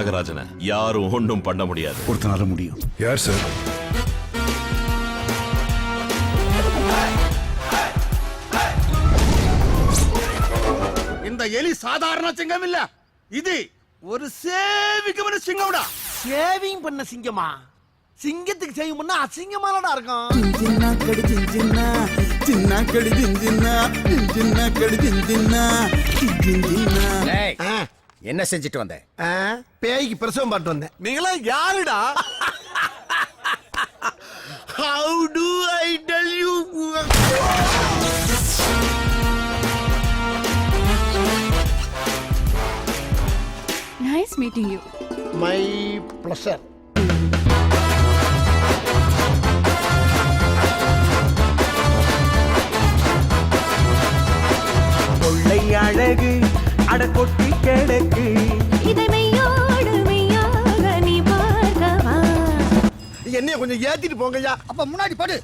நாகராஜனை யாரும் ஒன்றும் பண்ண முடியாது. ஒருத்தனால முடியும். யார் சார்? இந்த எலி சாதாரண சிங்கம் இல்ல, இது ஒரு சேவிக்கமான சிங்கம்டா. சேவிங் பண்ண சிங்கமா? சிங்கத்துக்கு செய்யும் பண்ணா அசிங்கமானடா இருக்கும். சின்ன கடி சின்ன சின்ன கடி சின்ன சின்ன கடி சின்ன சின்ன. என்ன செஞ்சுட்டு வந்த? பேய்க்கு பிரசவம் பாட்டு வந்தேன். நீங்களா யாருடா? How do I tell you? Nice meeting you. My pleasure. கொள்ளை அழகு அட கொட்டி கிடக்கு. இதை மெய்யோடு மெய்யாக நீ பார்க்கவா? என்னைய கொஞ்சம் ஏத்திட்டு போங்கய்யா. அப்ப முன்னாடி படு.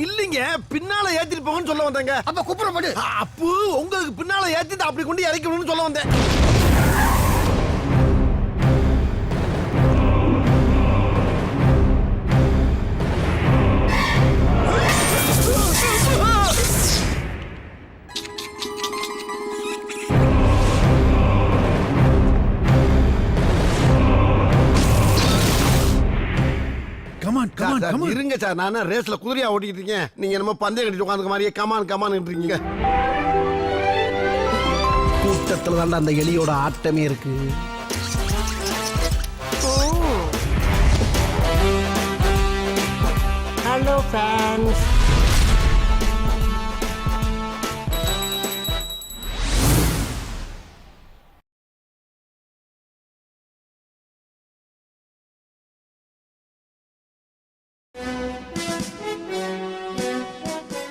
இல்லைங்க, பின்னால ஏத்திட்டு போங்கன்னு சொல்ல வந்தேங்க. அப்ப குப்புற படு. அப்பு உங்களுக்கு பின்னால ஏத்திட்டு அப்படி கொண்டு இறக்கணும்னு சொல்ல வந்தேன். இருங்க சார், நான் ரேஸ்ல குதிரையா ஓட்டிட்டு இருக்கேன். நீங்க நம்ம பந்தயம் கட்டிட்டு உட்காந்துக்க மாதிரியே கமான் கமான் இருக்கீங்க. கூட்டத்துல தான் அந்த எலியோட ஆட்டமே இருக்கு. Hello fans.